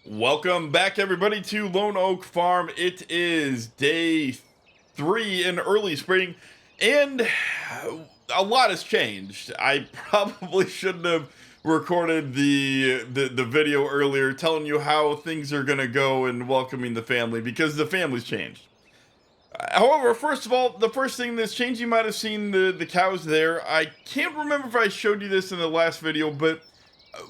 Welcome back, everybody, to Lone Oak Farm. It is day 3 in early spring, and a lot has changed. I probably shouldn't have recorded the video earlier telling you how things are going to go and welcoming the family, because the family's changed. However, first of all, the first thing that's changed, you might have seen the cows there. I can't remember if I showed you this in the last video, but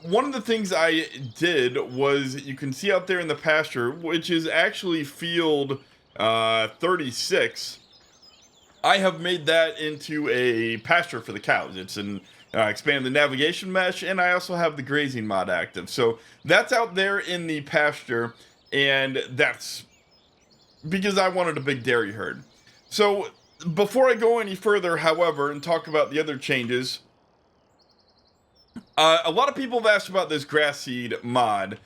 one of the things I did was, you can see out there in the pasture, which is actually field 36, I have made that into a pasture for the cows. It's an expanded the navigation mesh, and I also have the grazing mod active. So that's out there in the pasture, and that's because I wanted a big dairy herd. So before I go any further, however, and talk about the other changes, a lot of people have asked about this grass seed mod.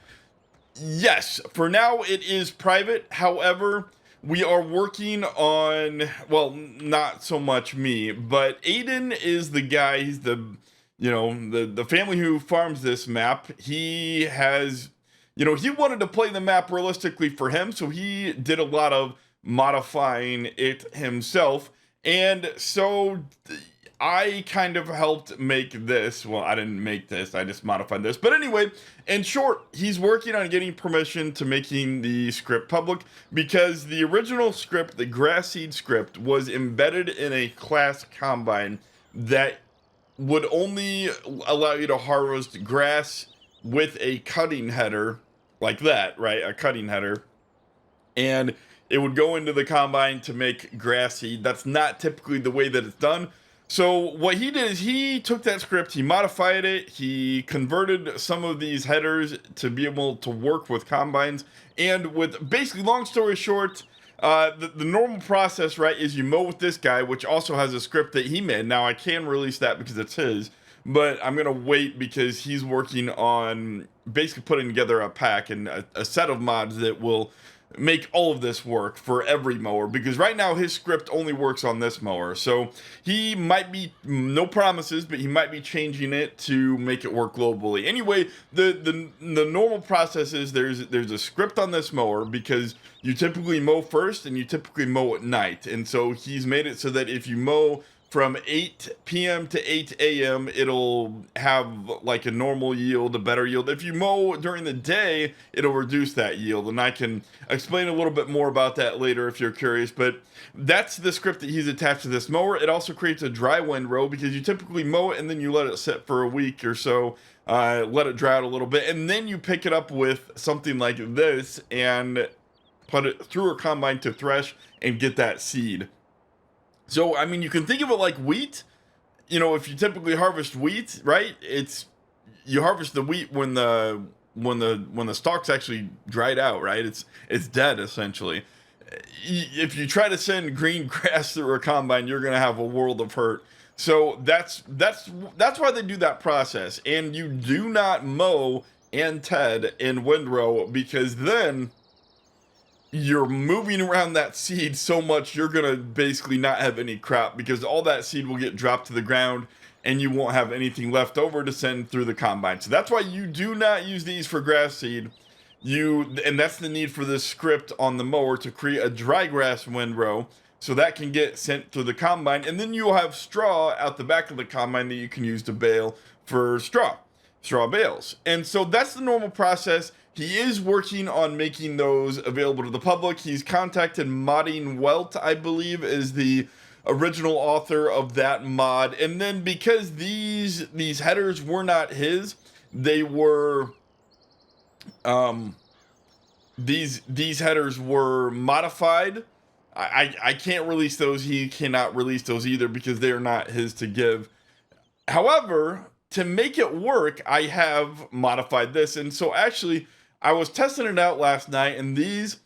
Yes, for now it is private. However, we are working on, well, not so much me, but Aiden is the guy. He's the family who farms this map. He has, he wanted to play the map realistically for him, so he did a lot of modifying it himself. And so I kind of helped make this. Well, I didn't make this, I just modified this. But anyway, in short, he's working on getting permission to making the script public, because the original script, the grass seed script, was embedded in a class combine that would only allow you to harvest grass with a cutting header like that, right? A cutting header. And it would go into the combine to make grass seed. That's not typically the way that it's done. So what he did is he took that script, he modified it, he converted some of these headers to be able to work with combines, and with, basically, long story short, the normal process, right, is you mow with this guy, which also has a script that he made. Now, I can release that because it's his, but I'm going to wait because he's working on basically putting together a pack and a set of mods that will make all of this work for every mower, because right now his script only works on this mower. So he might be, no promises, but he might be changing it to make it work globally. Anyway, the normal process is there's a script on this mower, because you typically mow first and you typically mow at night. And so he's made it so that if you mow from 8 p.m. to 8 a.m., it'll have like a normal yield, a better yield. If you mow during the day, it'll reduce that yield. And I can explain a little bit more about that later if you're curious. But that's the script that he's attached to this mower. It also creates a dry windrow, because you typically mow it and then you let it sit for a week or so, let it dry out a little bit. And then you pick it up with something like this and put it through a combine to thresh and get that seed. So, I mean, you can think of it like wheat. If you typically harvest wheat, right? You harvest the wheat when the stalk's actually dried out, right? It's dead, essentially. If you try to send green grass through a combine, you're gonna have a world of hurt. So that's why they do that process. And you do not mow and ted in windrow, because then you're moving around that seed so much, you're gonna basically not have any crop, because all that seed will get dropped to the ground and you won't have anything left over to send through the combine. So that's why you do not use these for grass seed. And that's the need for this script on the mower, to create a dry grass windrow so that can get sent through the combine, and then you'll have straw out the back of the combine that you can use to bale for straw bales. And so that's the normal process. He is working on making those available to the public. He's contacted Modding Welt, I believe, is the original author of that mod. And then, because these headers were not his, they were these headers were modified. I can't release those. He cannot release those either, because they are not his to give. However, to make it work, I have modified this. And so actually, I was testing it out last night, and these,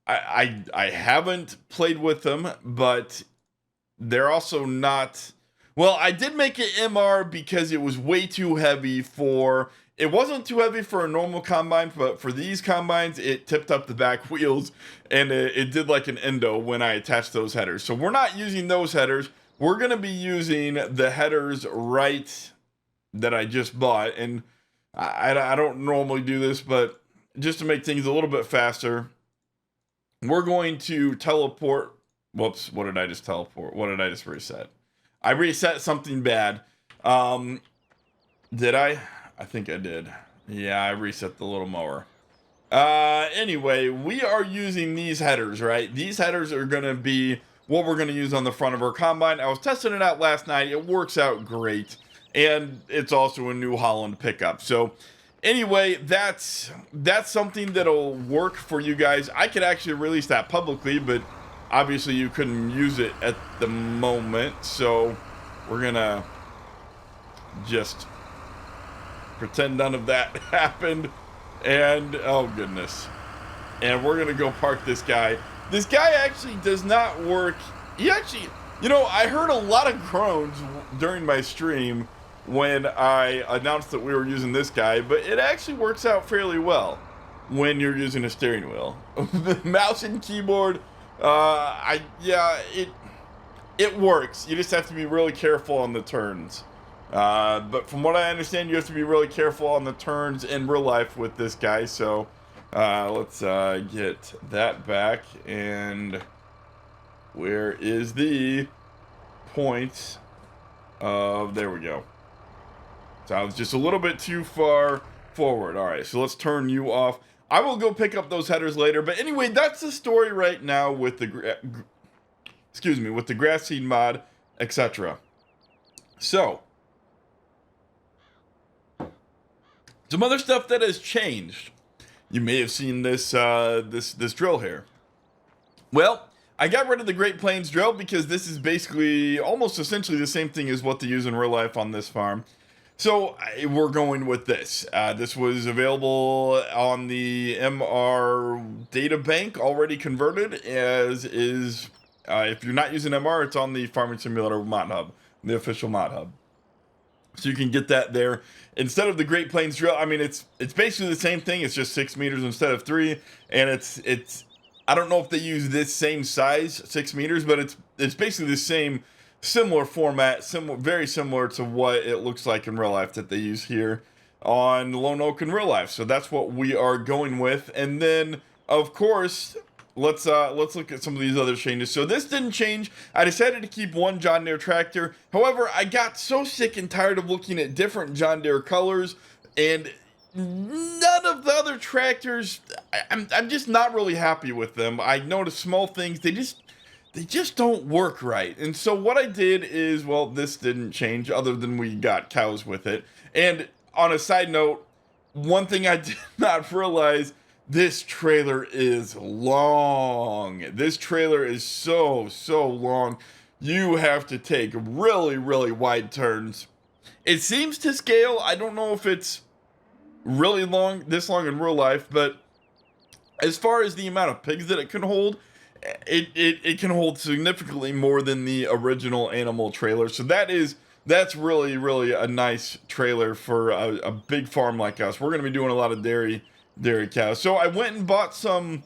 I haven't played with them, but they're also not, well, I did make it MR because it was way too heavy for, it wasn't too heavy for a normal combine, but for these combines, it tipped up the back wheels, and it did like an endo when I attached those headers. So we're not using those headers. We're going to be using the headers right that I just bought. And I don't normally do this, but just to make things a little bit faster, we're going to teleport. Whoops, what did I just teleport? What did I just reset? I reset something bad. Did I? I think I did. Yeah, I reset the little mower. Anyway, we are using these headers, right? These headers are going to be what we're going to use on the front of our combine. I was testing it out last night. It works out great. And it's also a New Holland pickup. So anyway, that's something that'll work for you guys. I could actually release that publicly, but obviously you couldn't use it at the moment. So we're going to just pretend none of that happened. And oh goodness. And we're gonna go park this guy. This guy actually does not work. He actually, I heard a lot of groans during my stream when I announced that we were using this guy, but it actually works out fairly well when you're using a steering wheel. The mouse and keyboard, it works. You just have to be really careful on the turns. But from what I understand, you have to be really careful on the turns in real life with this guy. So let's get that back. And where is the point of... There we go. So I was just a little bit too far forward. All right, so let's turn you off. I will go pick up those headers later. But anyway, that's the story right now with the... with the grass seed mod, etc. So... some other stuff that has changed. You may have seen this this drill here. Well, I got rid of the Great Plains drill because this is basically almost essentially the same thing as what they use in real life on this farm. So we're going with this. This was available on the MR data bank, already converted, as is. If you're not using MR, it's on the Farming Simulator mod hub, the official mod hub. So you can get that there. Instead of the Great Plains drill, I mean, it's basically the same thing. It's just 6 meters instead of 3. And it's I don't know if they use this same size, 6 meters, but it's basically the same, similar format, very similar to what it looks like in real life that they use here on Lone Oak in real life. So that's what we are going with. And then, of course... Let's look at some of these other changes. So this didn't change. I decided to keep one John Deere tractor. However, I got so sick and tired of looking at different John Deere colors, and none of the other tractors, I'm just not really happy with them. I noticed small things, they just don't work right. And so what I did is, well, this didn't change other than we got cows with it. And on a side note, one thing I did not realize, this trailer is long. This trailer is so long. You have to take really, really wide turns. It seems to scale. I don't know if it's really long, this long in real life, but as far as the amount of pigs that it can hold, it can hold significantly more than the original animal trailer. So that's really, really a nice trailer for a big farm like us. We're going to be doing a lot of dairy cows. So I went and bought some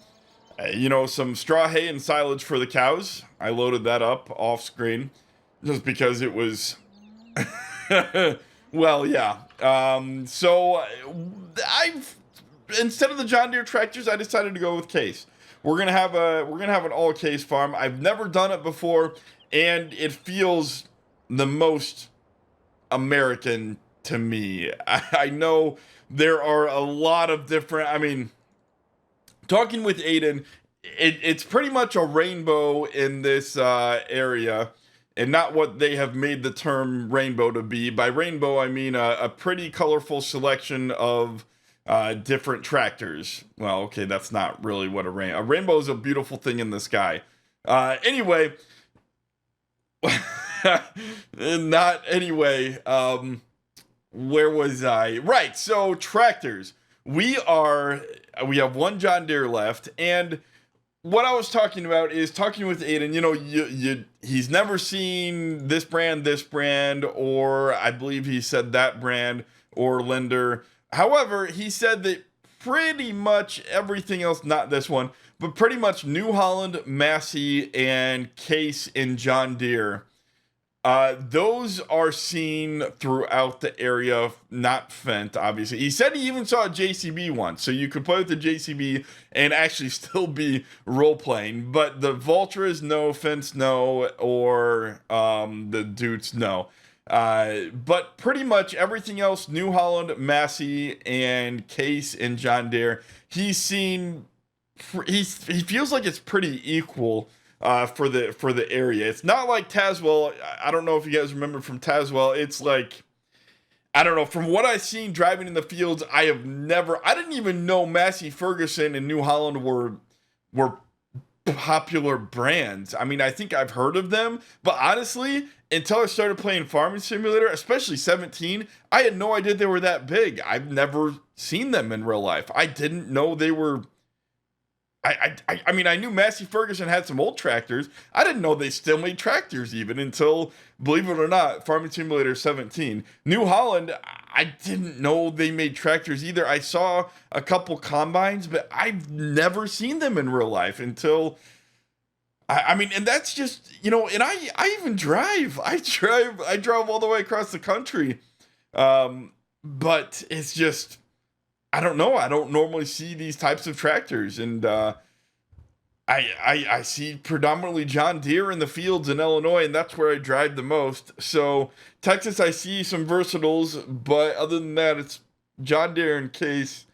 straw hay and silage for the cows. I loaded that up off screen just because it was, well, yeah. So instead of the John Deere tractors, I decided to go with case. We're gonna have an all case farm. I've never done it before, and it feels the most American to me. I know there are a lot of different, I mean, talking with Aiden, it's pretty much a rainbow in this area, and not what they have made the term rainbow to be. By rainbow, I mean a pretty colorful selection of different tractors. Well, okay, that's not really what a rainbow is. A beautiful thing in the sky. Anyway, where was I? Right, so tractors. We have one John Deere left, and what I was talking about is talking with Aiden. He's never seen this brand, or I believe he said that brand, or Linder. However, he said that pretty much everything else, not this one, but pretty much New Holland, Massey, and Case in John Deere Those are seen throughout the area, not Fent, obviously. He said he even saw a JCB once, so you could play with the JCB and actually still be role-playing. But the Vultras, no. Fents, no. Or the Dutes, no. But pretty much everything else, New Holland, Massey, and Case, and John Deere, he's seen... he feels like it's pretty equal for the area. It's not like Tazewell. I don't know if you guys remember from Tazewell. It's like, I don't know. From what I've seen driving in the fields, I didn't even know Massey Ferguson and New Holland were popular brands. I mean, I think I've heard of them, but honestly, until I started playing Farming Simulator, especially 17, I had no idea they were that big. I've never seen them in real life. I didn't know they were... I mean, I knew Massey Ferguson had some old tractors. I didn't know they still made tractors even until, believe it or not, Farming Simulator 17. New Holland, I didn't know they made tractors either. I saw a couple combines, but I've never seen them in real life until... I mean, and that's just, you know, and I even drive. I drive all the way across the country. But it's just... I don't know. I don't normally see these types of tractors, and I see predominantly John Deere in the fields in Illinois, and that's where I drive the most. So Texas, I see some versatiles, but other than that, it's John Deere and Case.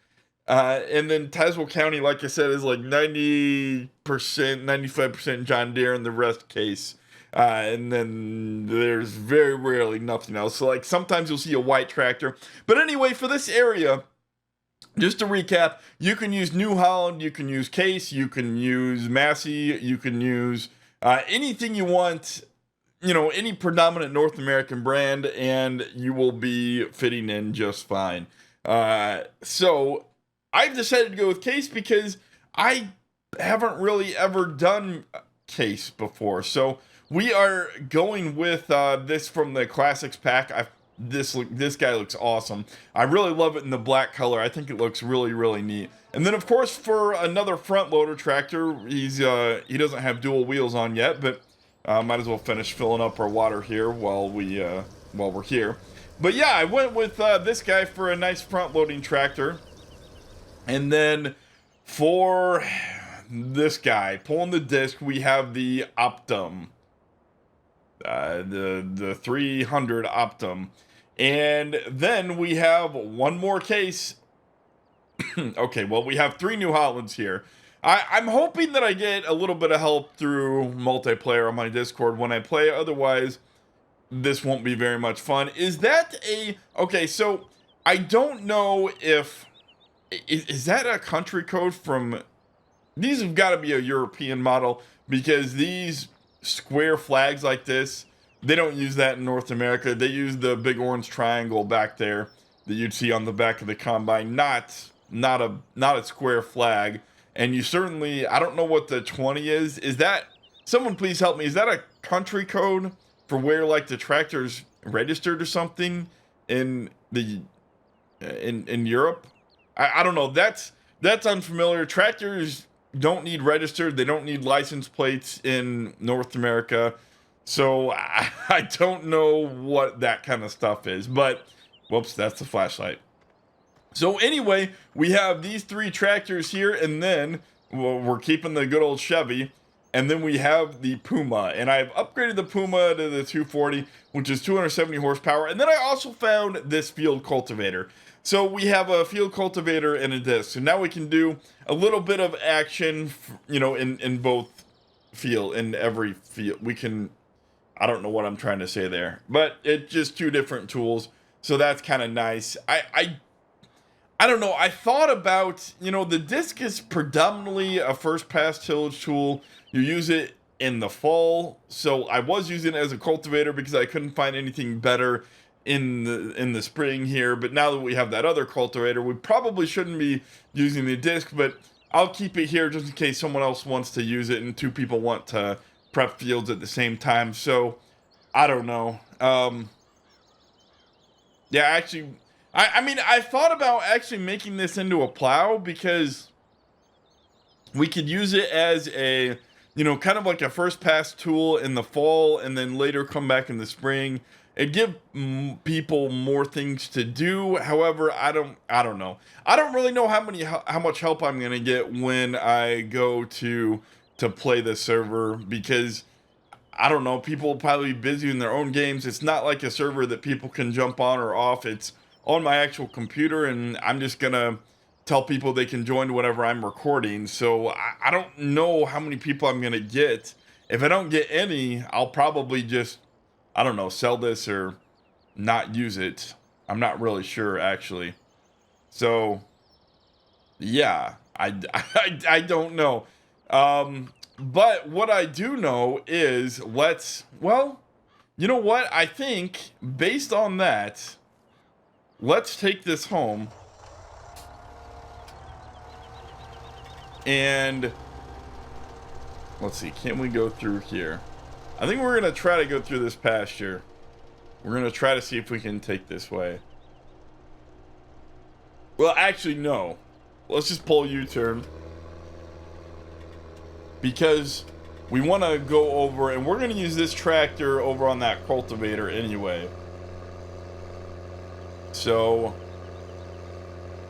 And then Tazewell County, like I said, is like 90%, 95% John Deere, and the rest Case. And then there's very rarely nothing else. So like sometimes you'll see a white tractor. But anyway, for this area, just to recap, you can use New Holland, you can use Case, you can use Massey, you can use anything you want, you know, any predominant North American brand, and you will be fitting in just fine. So I've decided to go with Case because I haven't really ever done Case before. So we are going with this from the Classics pack. This guy looks awesome. I really love it in the black color. I think it looks really, really neat. And then, of course, for another front loader tractor, he doesn't have dual wheels on yet, but might as well finish filling up our water here while we're here. But yeah, I went with this guy for a nice front loading tractor. And then for this guy pulling the disc, we have the Optum, the 300 Optum. And then we have one more Case. Okay, well, we have 3 New Hollands here. I'm hoping that I get a little bit of help through multiplayer on my Discord when I play. Otherwise, this won't be very much fun. Is that a... Okay, so I don't know if... Is that a country code from... These have got to be a European model, because these square flags like this, they don't use that in North America. They use the big orange triangle back there that you'd see on the back of the combine, not a square flag. And you certainly, I don't know what the 20 is. Is that, someone please help me, is that a country code for where like the tractor's registered or something in the in Europe? I don't know. That's unfamiliar. Tractors don't need registered. They don't need license plates in North America. So I don't know what that kind of stuff is, but whoops, that's the flashlight. So anyway, we have these 3 tractors here, and then we're keeping the good old Chevy, and then we have the Puma, and I've upgraded the Puma to the 240, which is 270 horsepower, and then I also found this field cultivator. So we have a field cultivator and a disc, so now we can do a little bit of action, you know, in both field, in every field. We can... I don't know what I'm trying to say there, but it's just 2 different tools, so that's kind of nice. I don't know. I thought about, you know, the disc is predominantly a first pass tillage tool. You use it in the fall, so I was using it as a cultivator because I couldn't find anything better in the spring here. But now that we have that other cultivator, we probably shouldn't be using the disc, but I'll keep it here just in case someone else wants to use it and 2 people want to prep fields at the same time. So I don't know. Yeah, actually, I mean, I thought about actually making this into a plow, because we could use it as a you know, kind of like a first pass tool in the fall and then later come back in the spring. It give people more things to do. However, I don't know. I don't really know how much help I'm gonna get when I go to play the server, because I don't know, people will probably be busy in their own games. It's not like a server that people can jump on or off. It's on my actual computer, and I'm just gonna tell people they can join whatever I'm recording. So I don't know how many people I'm gonna get. If I don't get any, I'll probably just, I don't know, sell this or not use it. I'm not really sure, actually. So yeah, I don't know. But what I do know is, well, you know what? I think based on that, let's take this home and let's see, can we go through here? I think we're going to try to go through this pasture. We're going to try to see if we can take this way. Well, actually, no. Let's just pull U-turn, because we want to go over, and we're going to use this tractor over on that cultivator anyway. So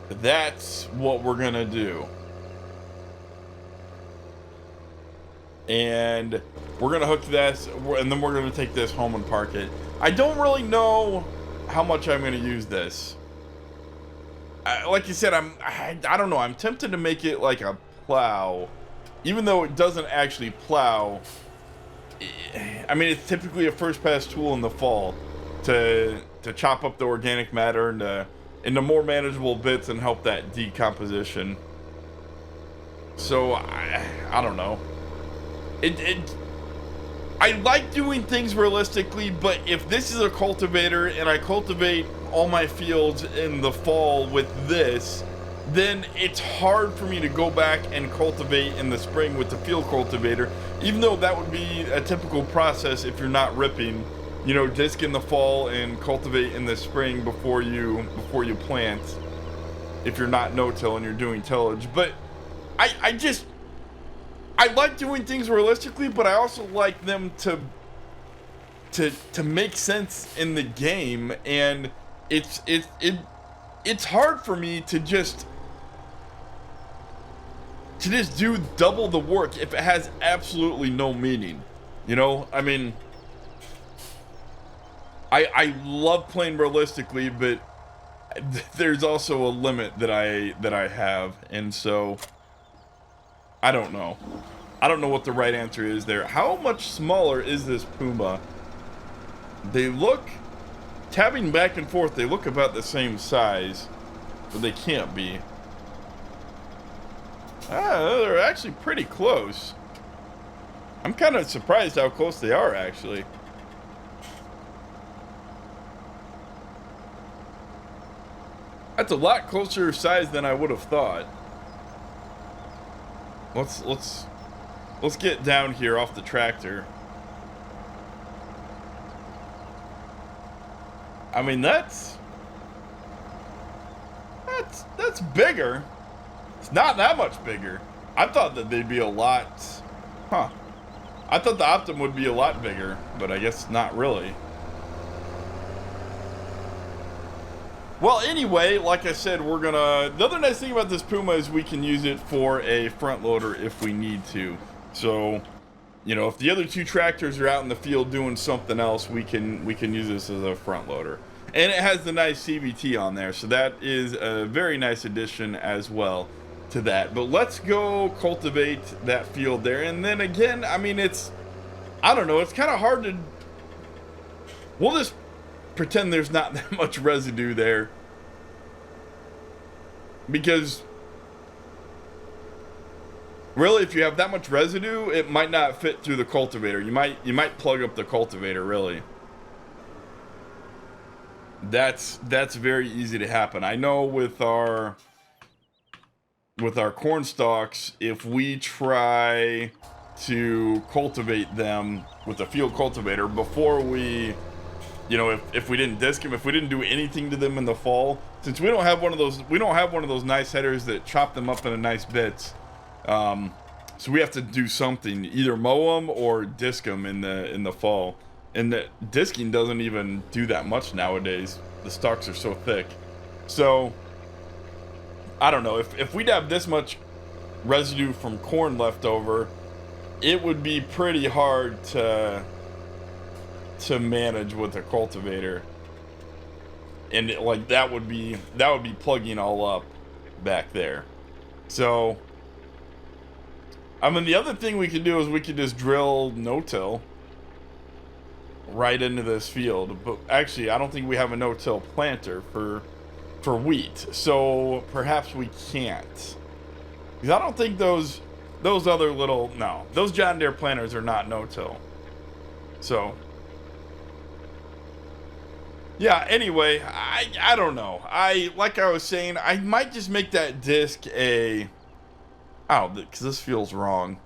that's what we're going to do. And we're going to hook this, and then we're going to take this home and park it. I don't really know how much I'm going to use this. Like you said, I don't know. I'm tempted to make it like a plow, even though it doesn't actually plow. I mean, it's typically a first pass tool in the fall to chop up the organic matter into more manageable bits and help that decomposition. So I don't know. I like doing things realistically, but if this is a cultivator and I cultivate all my fields in the fall with this, then it's hard for me to go back and cultivate in the spring with the field cultivator, even though that would be a typical process if you're not ripping, you know, disc in the fall and cultivate in the spring before you plant, if you're not no-till and you're doing tillage. But I like doing things realistically, but I also like them to make sense in the game, and it's hard for me to just do double the work if it has absolutely no meaning. You know, I mean, I love playing realistically, but there's also a limit that I have, and so I don't know. I don't know what the right answer is there. How much smaller is this Puma? They look, tabbing back and forth, they look about the same size, but they can't be. They're actually pretty close. I'm kind of surprised how close they are, actually. That's a lot closer size than I would have thought. Let's get down here off the tractor. I mean, that's bigger. It's not that much bigger. I thought that they'd be a lot, I thought the Optim would be a lot bigger, but I guess not really. Well, anyway, like I said, the other nice thing about this Puma is we can use it for a front loader if we need to. So, you know, if the other two tractors are out in the field doing something else, we can use this as a front loader. And it has the nice CVT on there, so that is a very nice addition as well to that. But let's go cultivate that field there. And then again, I mean, I don't know, it's kind of hard to, we'll just pretend there's not that much residue there, because really, if you have that much residue, it might not fit through the cultivator. You might plug up the cultivator, really. That's very easy to happen. I know with our corn stalks, if we try to cultivate them with a field cultivator before we, you know, if we didn't disc them, if we didn't do anything to them in the fall, since we don't have one of those nice headers that chop them up into nice bits, So we have to do something, either mow them or disc them in the fall. And the disking doesn't even do that much nowadays. The stalks are so thick. So I don't know, if we'd have this much residue from corn left over, it would be pretty hard to manage with a cultivator. And like that would be plugging all up back there. So I mean, the other thing we could do is we could just drill no-till right into this field. But actually, I don't think we have a no-till planter for wheat. So perhaps we can't. Because I don't think those other little, no, those John Deere planters are not no-till. So yeah, anyway, I don't know. Like I was saying, I might just make that disc a, oh, because this feels wrong.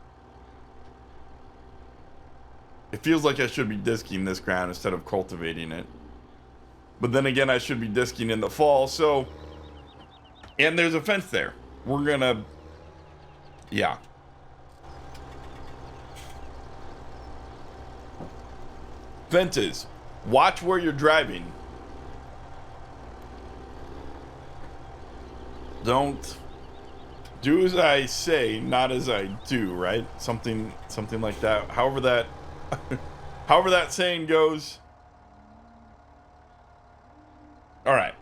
It feels like I should be disking this ground instead of cultivating it. But then again, I should be disking in the fall, so... And there's a fence there. We're gonna... Yeah. Fences. Watch where you're driving. Don't... Do as I say, not as I do, right? Something like that. However that saying goes. All right.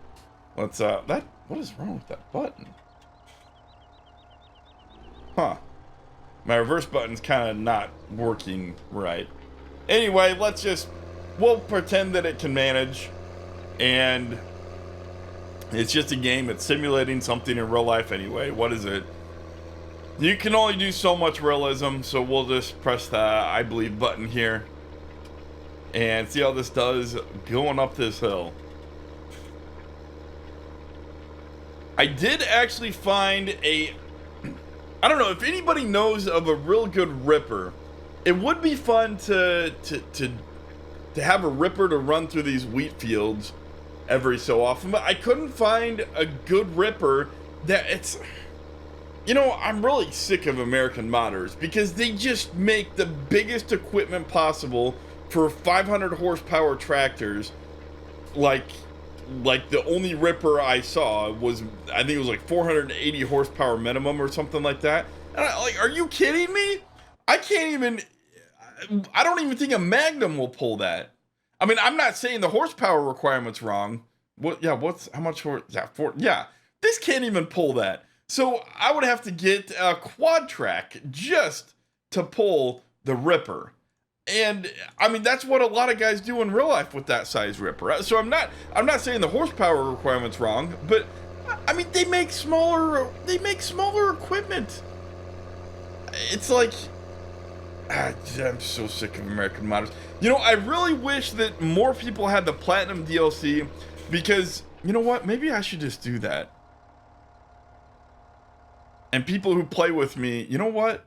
Let's what is wrong with that button? Huh. My reverse button's kind of not working right. Anyway, we'll pretend that it can manage, and it's just a game. It's simulating something in real life anyway. What is it? You can only do so much realism, so we'll just press the I believe button here and see how this does going up this hill. I did actually find I don't know if anybody knows of a real good ripper. It would be fun to have a ripper to run through these wheat fields every so often, but I couldn't find a good ripper that it's... You know, I'm really sick of American modders because they just make the biggest equipment possible for 500 horsepower tractors. Like the only ripper I saw was, I think it was like 480 horsepower minimum or something like that. And are you kidding me? I don't even think a Magnum will pull that. I mean, I'm not saying the horsepower requirement's wrong. How much this can't even pull that. So I would have to get a quad track just to pull the ripper. And I mean, that's what a lot of guys do in real life with that size ripper. So I'm not saying the horsepower requirement's wrong, but I mean, they make smaller equipment. It's like, I'm so sick of American modders. You know, I really wish that more people had the Platinum DLC, because you know what? Maybe I should just do that. And people who play with me, you know what?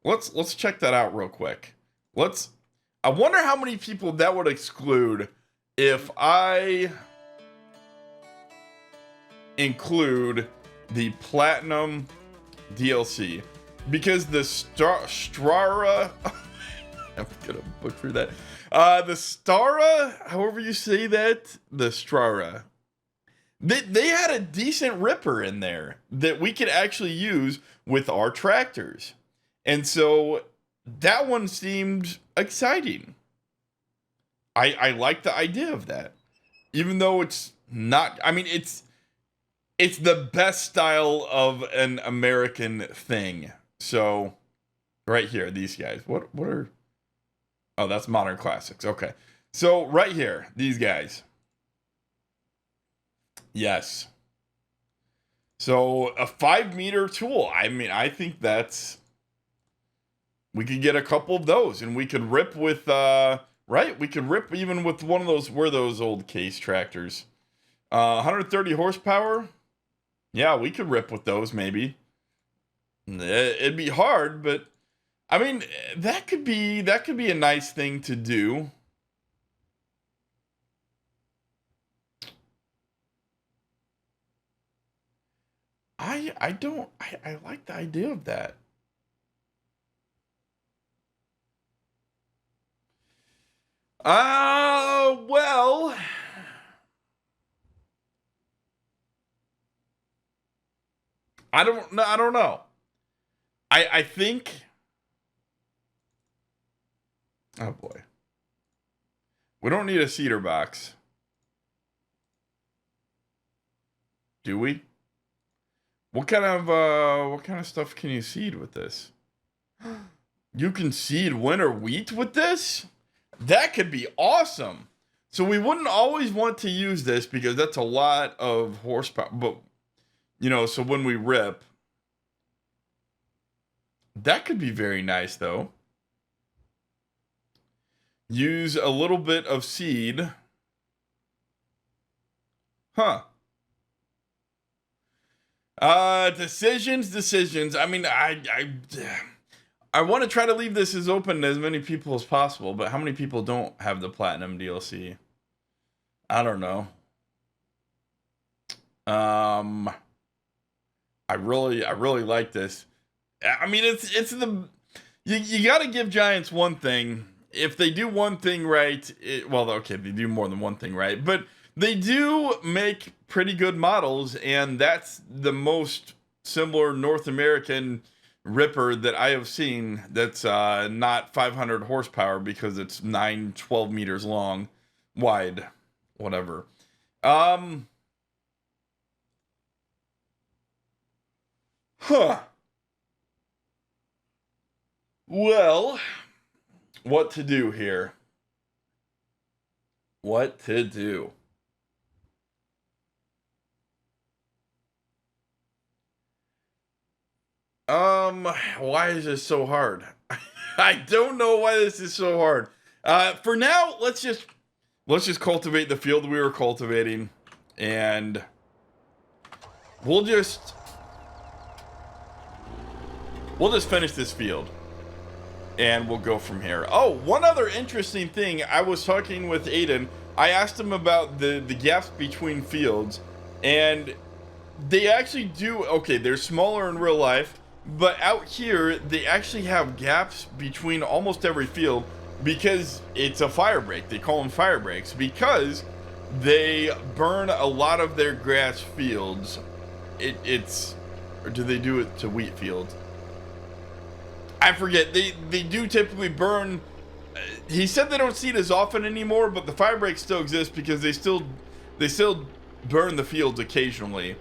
Let's check that out real quick. I wonder how many people that would exclude if I include the Platinum DLC. Because the Strara... I'm gonna butcher that. The Stara, however you say that, the Strara. They had a decent ripper in there that we could actually use with our tractors. And so that one seemed exciting. I like the idea of that. Even though it's not, I mean, it's the best style of an American thing. So right here, these guys, what are, oh, that's Modern Classics. Okay. So right here, these guys. Yes. So a 5-meter tool. I mean, I think we could get a couple of those, and we could rip with, right? We could rip even with one of those, those old case tractors. 130 horsepower. Yeah, we could rip with those maybe. It'd be hard, but I mean, that could be a nice thing to do. I like the idea of that. Well, I don't know. I don't know. I think. Oh boy. We don't need a cedar box. Do we? What kind of stuff can you seed with this? You can seed winter wheat with this? That could be awesome. So we wouldn't always want to use this because that's a lot of horsepower, but you know, so when we rip, that could be very nice though. Use a little bit of seed. Huh. Decisions. I mean, I want to try to leave this as open to as many people as possible, but how many people don't have the Platinum DLC? I don't know. I really like this. I mean, it's the you got to give Giants one thing. If they do one thing right, well, okay, they do more than one thing right, but they do make pretty good models, and that's the most similar North American ripper that I have seen that's not 500 horsepower because it's 12 meters long, wide, whatever. Well, what to do here? What to do? Why is this so hard? I don't know why this is so hard. For now, let's just cultivate the field we were cultivating, and we'll just finish this field, and we'll go from here. Oh, one other interesting thing. I was talking with Aiden. I asked him about the gaps between fields, and they actually do. Okay, they're smaller in real life, but out here they actually have gaps between almost every field because it's a fire break. They call them fire breaks because they burn a lot of their grass fields. Or do they do it to wheat fields? I forget. They do typically burn. He said they don't see it as often anymore, but the fire breaks still exist because they still burn the fields occasionally.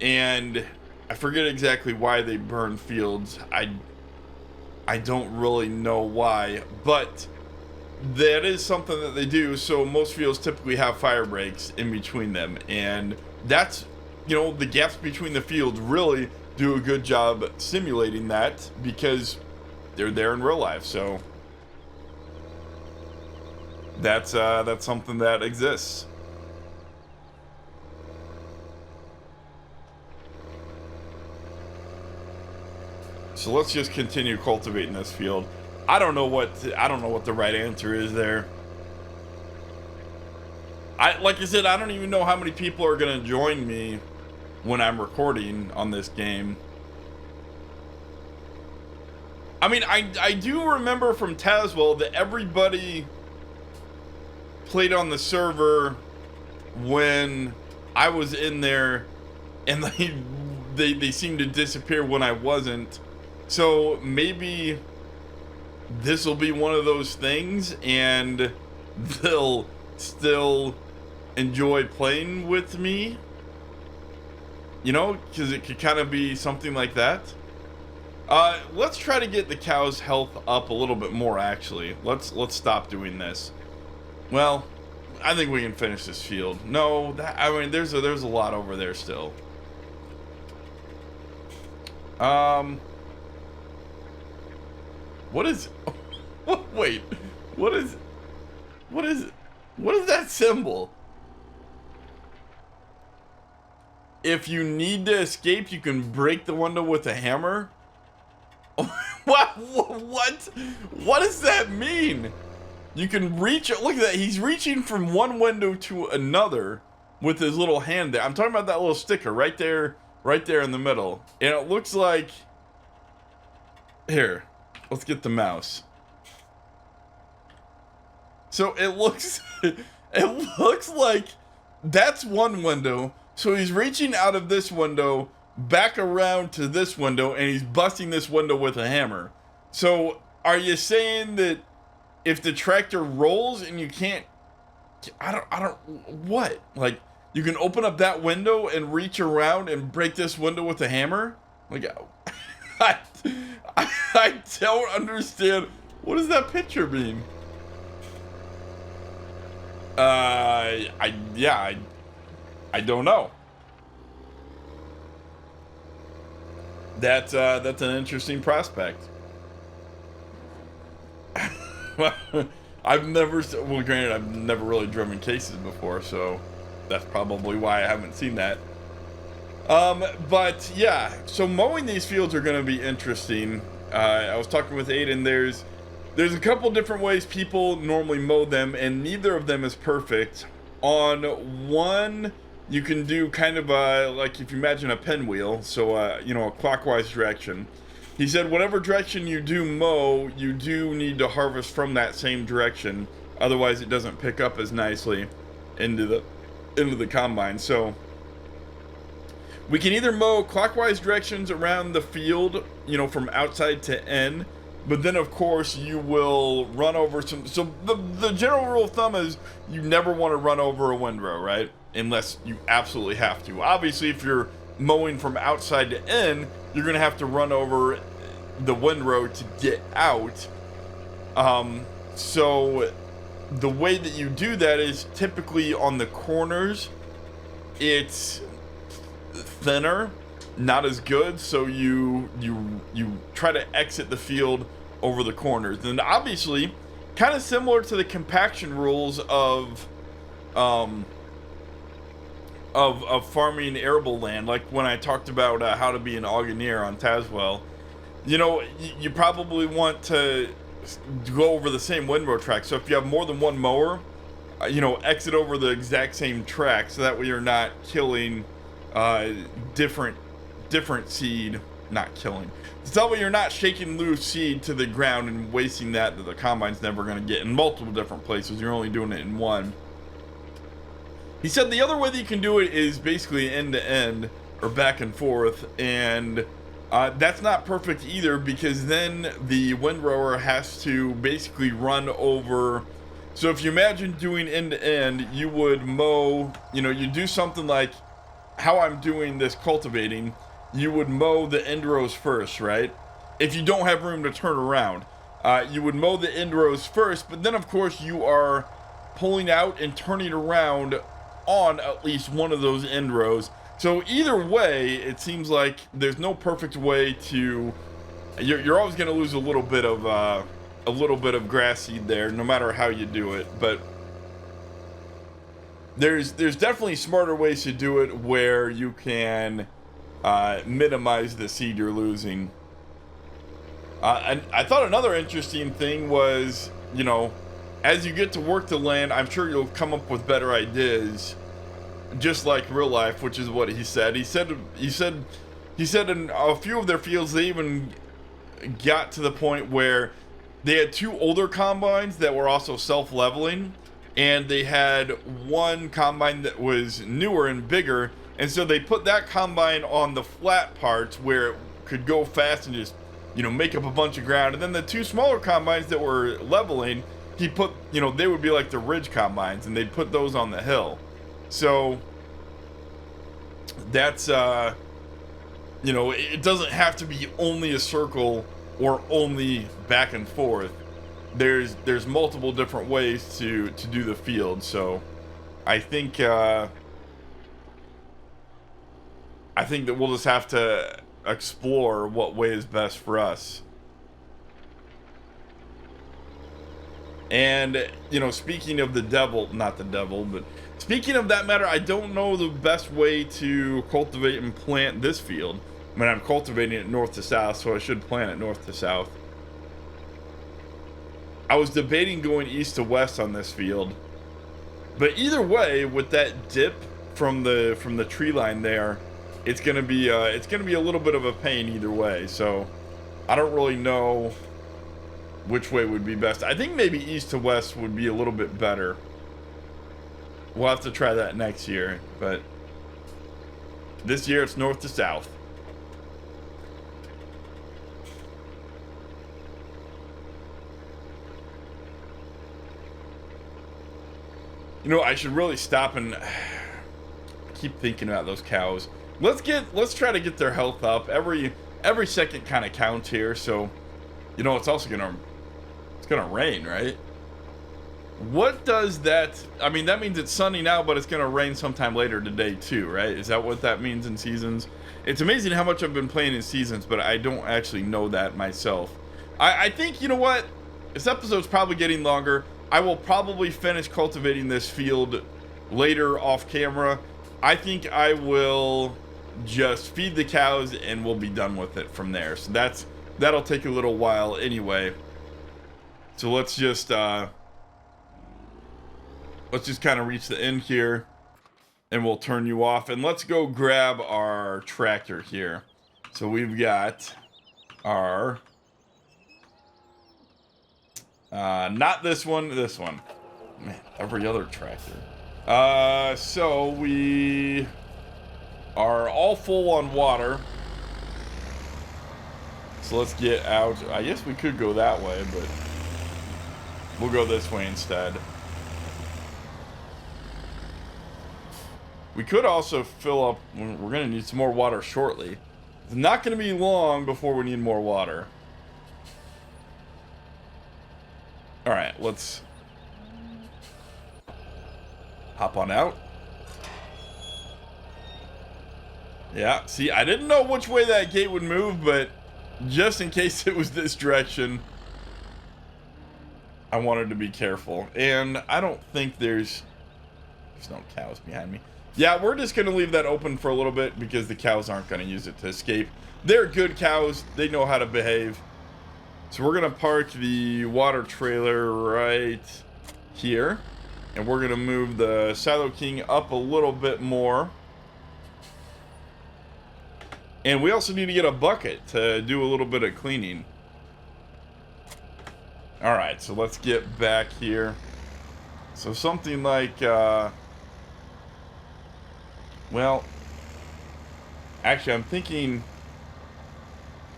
And I forget exactly why they burn fields. I don't really know why, but that is something that they do. So most fields typically have fire breaks in between them, and that's, you know, the gaps between the fields really do a good job simulating that because they're there in real life. So that's something that exists. So let's just continue cultivating this field. I don't know what the right answer is there. Like I said, I don't even know how many people are gonna join me when I'm recording on this game. I mean, I do remember from Tazwell that everybody played on the server when I was in there, and they seemed to disappear when I wasn't. So maybe this will be one of those things, and they'll still enjoy playing with me. You know, because it could kind of be something like that. Let's try to get the cow's health up a little bit more, actually. Let's stop doing this. Well, I think we can finish this field. No, I mean, there's a lot over there still. What is... Wait, what is that symbol? If you need to escape, you can break the window with a hammer? What does that mean? You can reach... Look at that, he's reaching from one window to another with his little hand there. I'm talking about that little sticker right there in the middle. And it looks like... Here, let's get the mouse. So it looks it looks like that's one window. So he's reaching out of this window back around to this window, and he's busting this window with a hammer. So are you saying that if the tractor rolls and you can't, I don't, what? Like, you can open up that window and reach around and break this window with a hammer? Like, I, I don't understand. What does that picture mean? I don't know. That's an interesting prospect. I've never, well, granted, I've never really driven cases before, so that's probably why I haven't seen that. But yeah, so mowing these fields are going to be interesting. I was talking with Aiden. There's a couple different ways people normally mow them, and neither of them is perfect. On one, you can do kind of like if you imagine a pinwheel, so you know, a clockwise direction. He said whatever direction you do mow, you do need to harvest from that same direction, otherwise it doesn't pick up as nicely into the combine. So we can either mow clockwise directions around the field, you know, from outside to in, but then of course you will run over some. So the general rule of thumb is you never want to run over a windrow, right? Unless you absolutely have to. Obviously, if you're mowing from outside to in, you're going to have to run over the windrow to get out. So the way that you do that is typically on the corners, it's thinner, not as good, so you try to exit the field over the corners. And obviously, kind of similar to the compaction rules of farming arable land, like when I talked about how to be an auctioneer on Tazwell. You know, you probably want to go over the same windrow track. So if you have more than one mower, you know, exit over the exact same track, so that way you're not killing different seed. Not killing. So that way you're not shaking loose seed to the ground and wasting that the combine's never going to get in multiple different places. You're only doing it in one. He said the other way that you can do it is basically end to end or back and forth, and that's not perfect either, because then the windrower has to basically run over. So if you imagine doing end to end, you would mow, you know, you do something like how I'm doing this cultivating, you would mow the end rows first, right? If you don't have room to turn around, you would mow the end rows first, but then of course you are pulling out and turning around on at least one of those end rows. So either way, it seems like there's no perfect way to. You're always going to lose a little bit of grass seed there, no matter how you do it. But there's definitely smarter ways to do it where you can minimize the seed you're losing. And I thought another interesting thing was, you know, as you get to work the land, I'm sure you'll come up with better ideas. Just like real life, which is what he said. He said in a few of their fields, they even got to the point where they had two older combines that were also self-leveling, and they had one combine that was newer and bigger, and so they put that combine on the flat parts where it could go fast and just, you know, make up a bunch of ground. And then the two smaller combines that were leveling, he put, you know, they would be like the ridge combines, and they'd put those on the hill. So that's you know, it doesn't have to be only a circle or only back and forth. There's multiple different ways to do the field. So I think that we'll just have to explore what way is best for us. And, you know, speaking of the devil, not the devil, but speaking of that matter, I don't know the best way to cultivate and plant this field. I mean, I'm cultivating it north to south, so I should plant it north to south. I was debating going east to west on this field. But either way, with that dip from the tree line there, it's gonna be a little bit of a pain either way. So I don't really know which way would be best. I think maybe east to west would be a little bit better. We'll have to try that next year, but this year it's north to south. You know, I should really stop and keep thinking about those cows. Let's try to get their health up. Every second kind of counts here, so you know it's gonna rain, right? What does that, I mean, that means it's sunny now, but it's gonna rain sometime later today too, right? Is that what that means in seasons? It's amazing how much I've been playing in seasons, but I don't actually know that myself. I think, you know what, this episode's probably getting longer. I will probably finish cultivating this field later off camera. I think I will just feed the cows and we'll be done with it from there. So that'll take a little while anyway. So let's just kind of reach the end here and we'll turn you off, and let's go grab our tractor here. So we've got our not this one, this one. Man, every other tractor. So we are all full on water. So let's get out. I guess we could go that way, but we'll go this way instead. We could also fill up. We're going to need some more water shortly. It's not going to be long before we need more water. Alright, let's hop on out. Yeah, see, I didn't know which way that gate would move, but just in case it was this direction, I wanted to be careful. And I don't think there's no cows behind me. Yeah, we're just going to leave that open for a little bit because the cows aren't going to use it to escape. They're good cows. They know how to behave. So we're going to park the water trailer right here. And we're going to move the Silo King up a little bit more. And we also need to get a bucket to do a little bit of cleaning. Alright, so let's get back here. So something like, well, actually I'm thinking,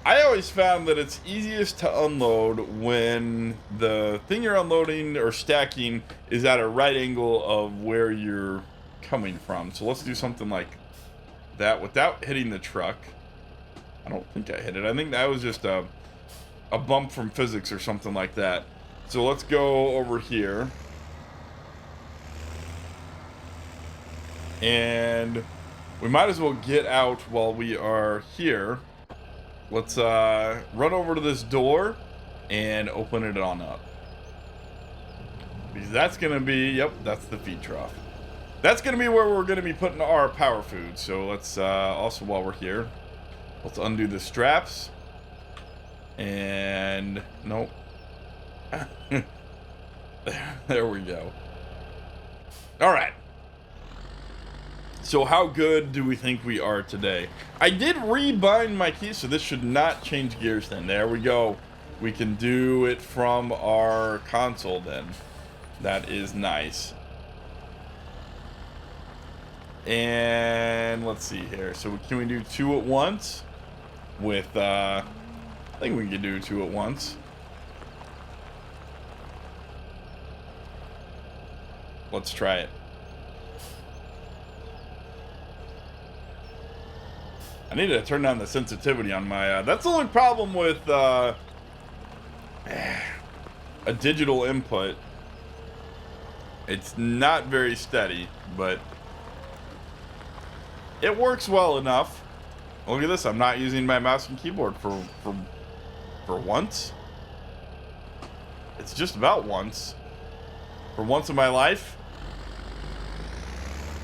I always found that it's easiest to unload when the thing you're unloading or stacking is at a right angle of where you're coming from. So let's do something like that without hitting the truck. I don't think I hit it. I think that was just a bump from physics or something like that. So let's go over here. And we might as well get out while we are here. Let's run over to this door and open it on up. Because that's going to be, yep, that's the feed trough. That's going to be where we're going to be putting our power food. So let's also, while we're here, let's undo the straps. And, nope. There we go. All right. So how good do we think we are today? I did rebind my keys, so this should not change gears then. There we go. We can do it from our console then. That is nice. And let's see here. So can we do two at once? With, I think we can do two at once. Let's try it. I need to turn down the sensitivity on my, that's the only problem with a digital input. It's not very steady, but it works well enough. Look at this, I'm not using my mouse and keyboard for once. It's just about once. For once in my life.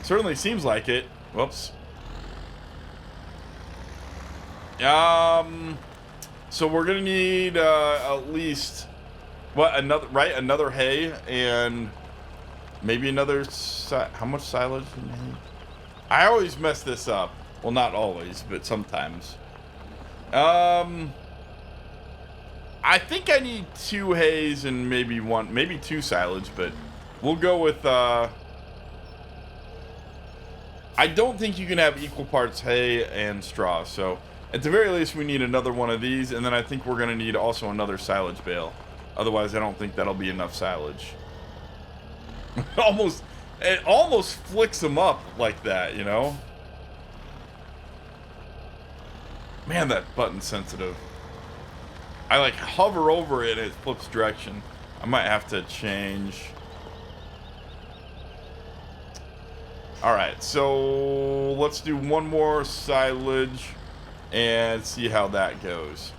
Certainly seems like it. Whoops. So we're gonna need at least another hay and maybe another how much silage do you need? I always mess this up. Well, not always, but sometimes. I I think I need 2 hays and maybe 2 silage, but we'll go with, I don't think you can have equal parts hay and straw, so at the very least we need another one of these, and then I think we're going to need also another silage bale. Otherwise, I don't think that'll be enough silage. It almost flicks them up like that, you know? Man, that button's sensitive. I like hover over it and it flips direction. I might have to change. Alright, so let's do one more silage and see how that goes.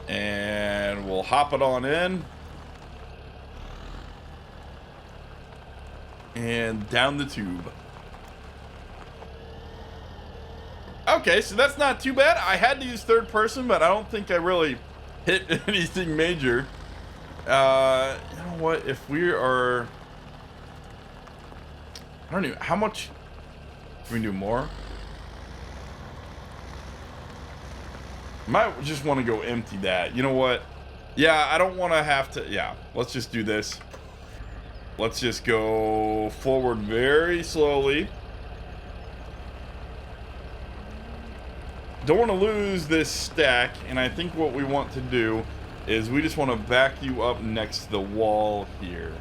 And we'll hop it on in. And down the tube. Okay, so that's not too bad. I had to use third person, but I don't think I really hit anything major. You know what? If we are... I don't know. How much... Can we do more? Might just want to go empty that. You know what? Yeah, I don't want to have to... Yeah, let's just do this. Let's just go forward very slowly. Don't want to lose this stack, and I think what we want to do is we just want to back you up next to the wall here.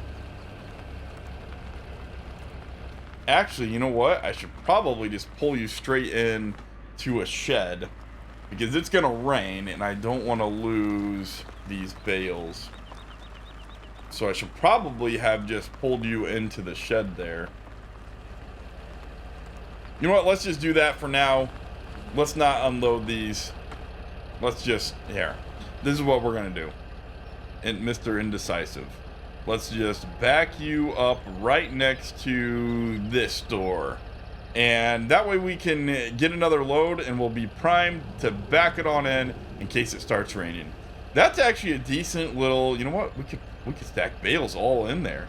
Actually, you know what? I should probably just pull you straight in to a shed, because it's going to rain, and I don't want to lose these bales. So I should probably have just pulled you into the shed there. You know what? Let's just do that for now. Let's not unload these. Let's just... Here. This is what we're going to do. And Mr. Indecisive. Let's just back you up right next to this door. And that way we can get another load and we'll be primed to back it on in case it starts raining. That's actually a decent little... You know what? We could stack bales all in there.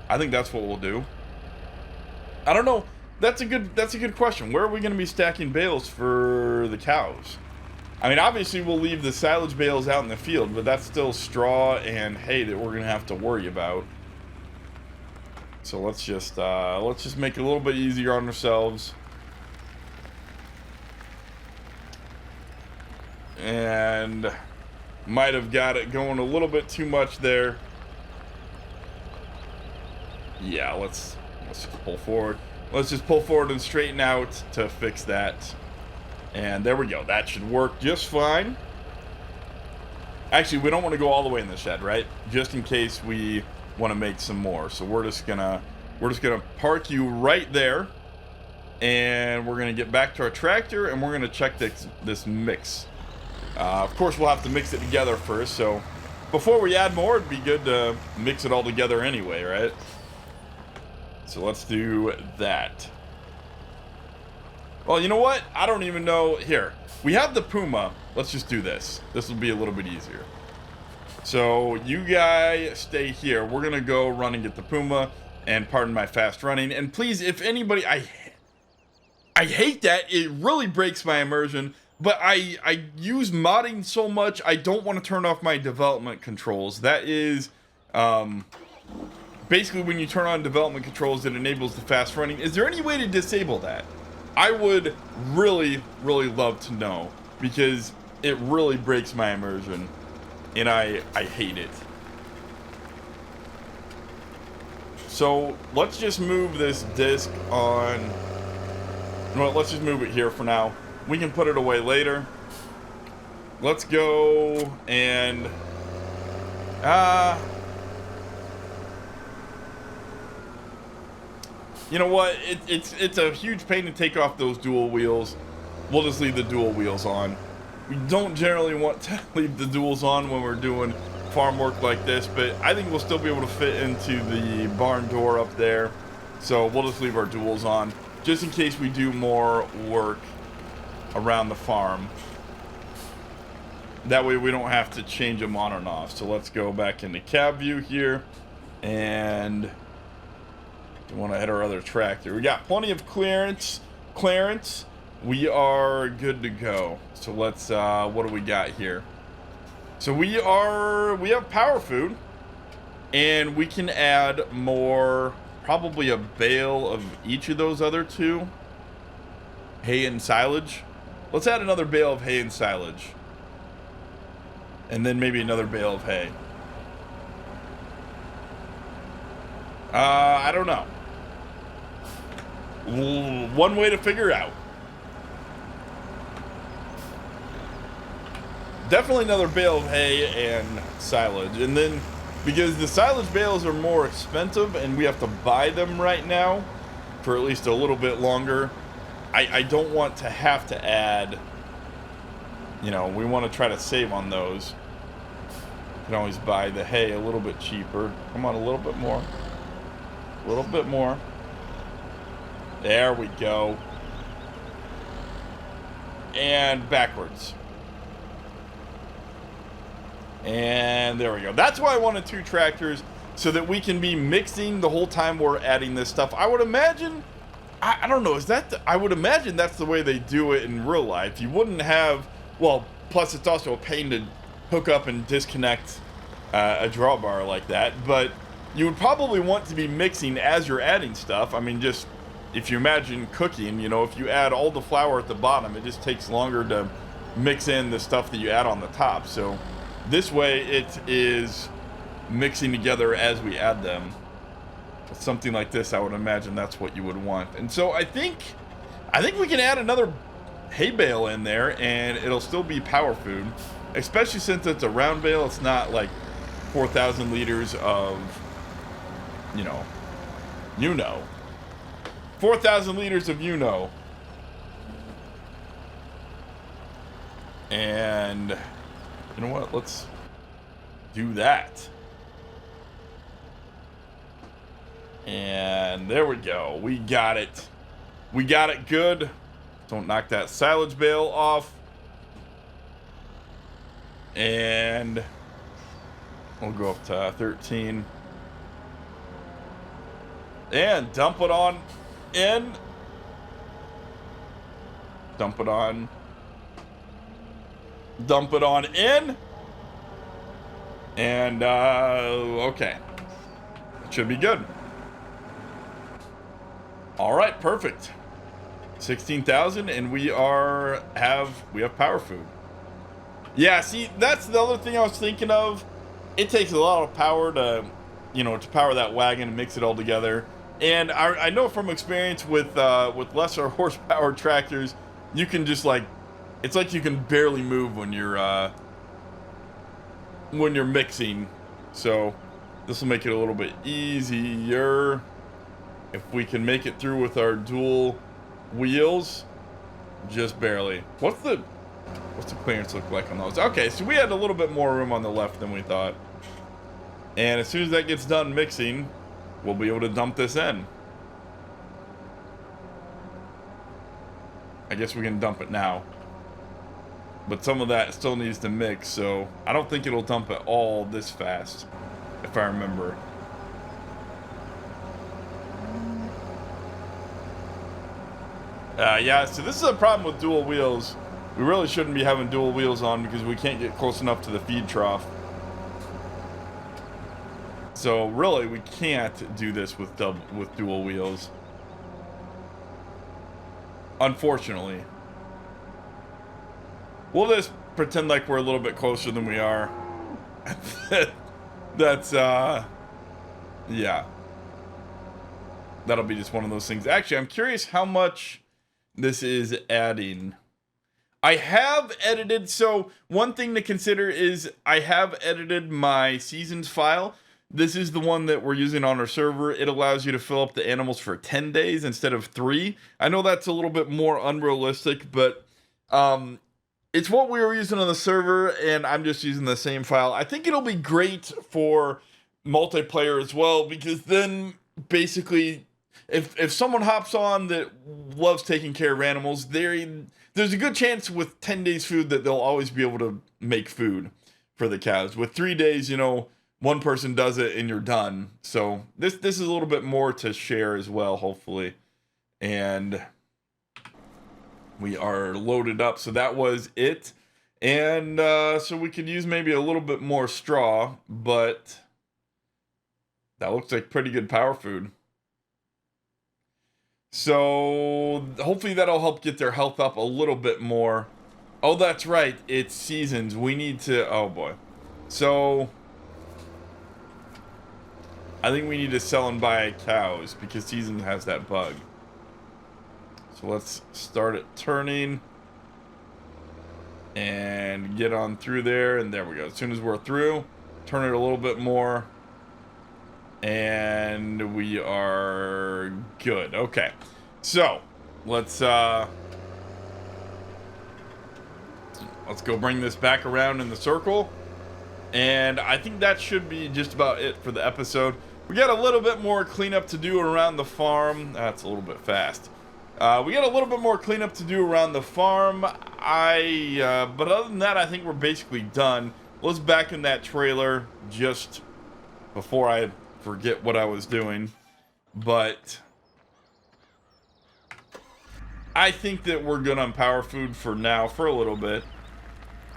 I think that's what we'll do. I don't know. That's a good question. Where are we going to be stacking bales for the cows? I mean, obviously we'll leave the silage bales out in the field, but that's still straw and hay that we're going to have to worry about. So let's just make it a little bit easier on ourselves. And might have got it going a little bit too much there. Yeah, let's just pull forward. Let's just pull forward and straighten out to fix that. And there we go. That should work just fine. Actually, we don't want to go all the way in the shed, right? Just in case we want to make some more. So we're just gonna park you right there. And we're gonna get back to our tractor and we're gonna check this mix. Of course, we'll have to mix it together first. So before we add more, it'd be good to mix it all together anyway, right? So let's do that. Well, you know what? I don't even know. Here, we have the Puma. Let's just do this. This will be a little bit easier. So you guys stay here. We're going to go run and get the Puma. And pardon my fast running. And please, if anybody... I hate that. It really breaks my immersion. But I use modding so much, I don't want to turn off my development controls. That is... basically, when you turn on development controls, it enables the fast running. Is there any way to disable that? I would really, really love to know, because it really breaks my immersion, and I hate it. So let's just move this disc on. Well, let's just move it here for now. We can put it away later. Let's go and you know what? It's a huge pain to take off those dual wheels. We'll just leave the dual wheels on. We don't generally want to leave the duals on when we're doing farm work like this, but I think we'll still be able to fit into the barn door up there. So we'll just leave our duals on, just in case we do more work around the farm. That way we don't have to change them on and off. So let's go back into cab view here and We want to hit our other tractor. We got plenty of clearance. We are good to go. So let's, what do we got here? So we have power food, and we can add more, probably a bale of each of those other two. Hay and silage. Let's add another bale of hay and silage. And then maybe another bale of hay. I don't know. One way to figure out. Definitely another bale of hay and silage. And then, because the silage bales are more expensive and we have to buy them right now for at least a little bit longer, I don't want to have to add, you know, we want to try to save on those. You can always buy the hay a little bit cheaper. Come on, a little bit more. A little bit more. There we go. And backwards. And there we go. That's why I wanted 2 tractors, so that we can be mixing the whole time we're adding this stuff. I would imagine, I don't know, I would imagine that's the way they do it in real life. You wouldn't have, well, plus it's also a pain to hook up and disconnect a drawbar like that, but you would probably want to be mixing as you're adding stuff. I mean, just, if you imagine cooking, you know, if you add all the flour at the bottom, it just takes longer to mix in the stuff that you add on the top. So this way it is mixing together as we add them. With something like this, I would imagine that's what you would want. And so I think we can add another hay bale in there and it'll still be power food. Especially since it's a round bale, it's not like 4,000 liters of, you know. 4,000 liters of And you know what? Let's do that. And there we go. We got it. We got it good. Don't knock that silage bale off. And we'll go up to 13. And dump it on in. Dump it on. Dump it on in. And, okay. It should be good. All right, perfect. 16,000, and we have power food. Yeah, see, that's the other thing I was thinking of. It takes a lot of power to, you know, to power that wagon and mix it all together. And I know from experience with lesser horsepower tractors, you can just like, it's like you can barely move when you're mixing. So this will make it a little bit easier if we can make it through with our dual wheels. Just barely. What's the clearance look like on those? Okay, so we had a little bit more room on the left than we thought. And as soon as that gets done mixing, we'll be able to dump this in. I guess we can dump it now. But some of that still needs to mix, so I don't think it'll dump it all this fast, if I remember. Yeah, so this is a problem with dual wheels. We really shouldn't be having dual wheels on because we can't get close enough to the feed trough. So really, we can't do this with dual wheels. Unfortunately. We'll just pretend like we're a little bit closer than we are. That's, yeah. That'll be just one of those things. Actually, I'm curious how much this is adding. I have edited, so one thing to consider is I have edited my seasons file. This is the one that we're using on our server. It allows you to fill up the animals for 10 days instead of 3. I know that's a little bit more unrealistic, but it's what we were using on the server, and I'm just using the same file. I think it'll be great for multiplayer as well, because then basically if someone hops on that loves taking care of animals, there's a good chance with 10 days food that they'll always be able to make food for the cows. With 3 days, you know, one person does it and you're done. So this is a little bit more to share as well, hopefully. And we are loaded up. So that was it. And so we could use maybe a little bit more straw, but that looks like pretty good power food. So hopefully that'll help get their health up a little bit more. Oh, that's right. It's seasons. We need to... Oh, boy. So I think we need to sell and buy cows because season has that bug. So let's start it turning and get on through there. And there we go. As soon as we're through, turn it a little bit more. And we are good. Okay. So let's go bring this back around in the circle. And I think that should be just about it for the episode. We got a little bit more cleanup to do around the farm. That's a little bit fast. We got a little bit more cleanup to do around the farm. But other than that, I think we're basically done. Let's back in that trailer just before I forget what I was doing. But I think that we're good on power food for now, for a little bit.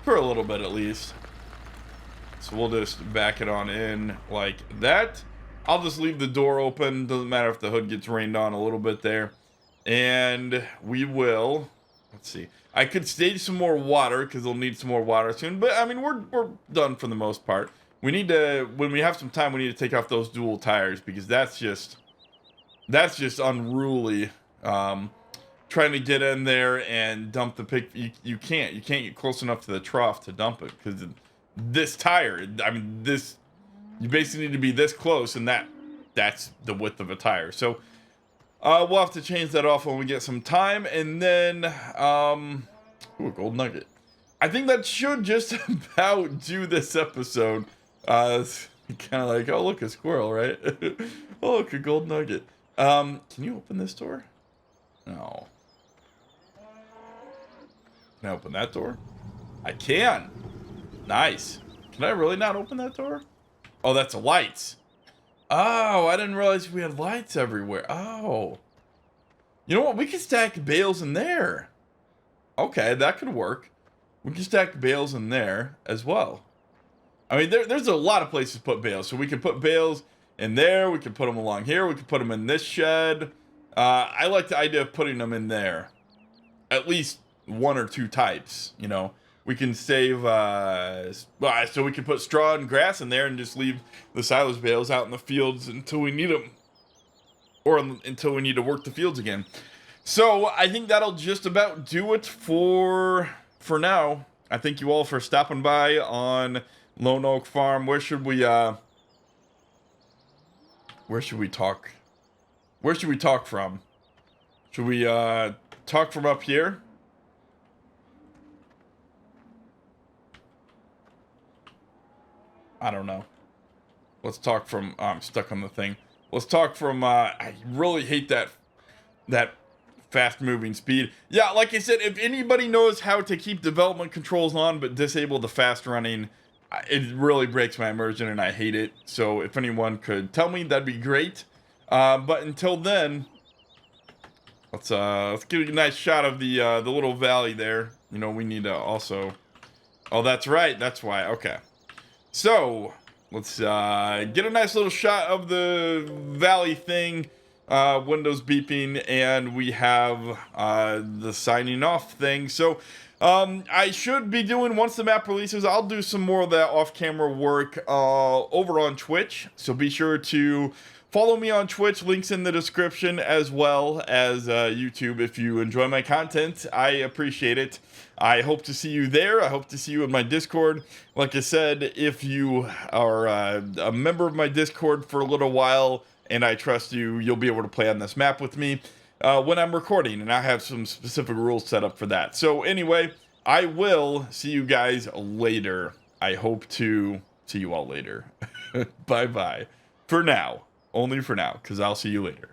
For a little bit at least. So we'll just back it on in like that. I'll just leave the door open. Doesn't matter if the hood gets rained on a little bit there. And we will, let's see. I could stage some more water because they'll need some more water soon. But I mean, we're done for the most part. We need to, when we have some time, we need to take off those dual tires because that's just unruly. Trying to get in there and dump the pig. You can't get close enough to the trough to dump it because this tire, I mean, this, you basically need to be this close, and that's the width of a tire. So we'll have to change that off when we get some time. And then ooh, a gold nugget. I think that should just about do this episode. It's kind of like, oh, look, a squirrel, right? Oh, look, a gold nugget. Can you open this door? No. Can I open that door? I can. Nice. Can I really not open that door? Oh, that's lights. Oh, I didn't realize we had lights everywhere. Oh. You know what? We can stack bales in there. Okay, that could work. We can stack bales in there as well. I mean, there's a lot of places to put bales. So we can put bales in there. We can put them along here. We can put them in this shed. I like the idea of putting them in there. At least one or two types, you know. We can save, so we can put straw and grass in there and just leave the silage bales out in the fields until we need them. Or until we need to work the fields again. So I think that'll just about do it for now. I thank you all for stopping by on Lone Oak Farm. Where should we talk? Where should we talk from? Should we talk from up here? I don't know. Let's talk from... Oh, I'm stuck on the thing. Let's talk from... I really hate that fast-moving speed. Yeah, like I said, if anybody knows how to keep development controls on but disable the fast running, it really breaks my immersion and I hate it. So if anyone could tell me, that'd be great. But until then, let's get a nice shot of the little valley there. You know, we need to also... Oh, that's right. That's why. Okay. So, let's get a nice little shot of the valley thing, windows beeping, and we have the signing off thing. So, I should be doing, once the map releases, I'll do some more of that off-camera work over on Twitch. So be sure to follow me on Twitch, links in the description, as well as YouTube. If you enjoy my content, I appreciate it. I hope to see you there. I hope to see you in my Discord. Like I said, if you are a member of my Discord for a little while, and I trust you, you'll be able to play on this map with me when I'm recording, and I have some specific rules set up for that. So anyway, I will see you guys later. I hope to see you all later. Bye-bye. For now. Only for now, because I'll see you later.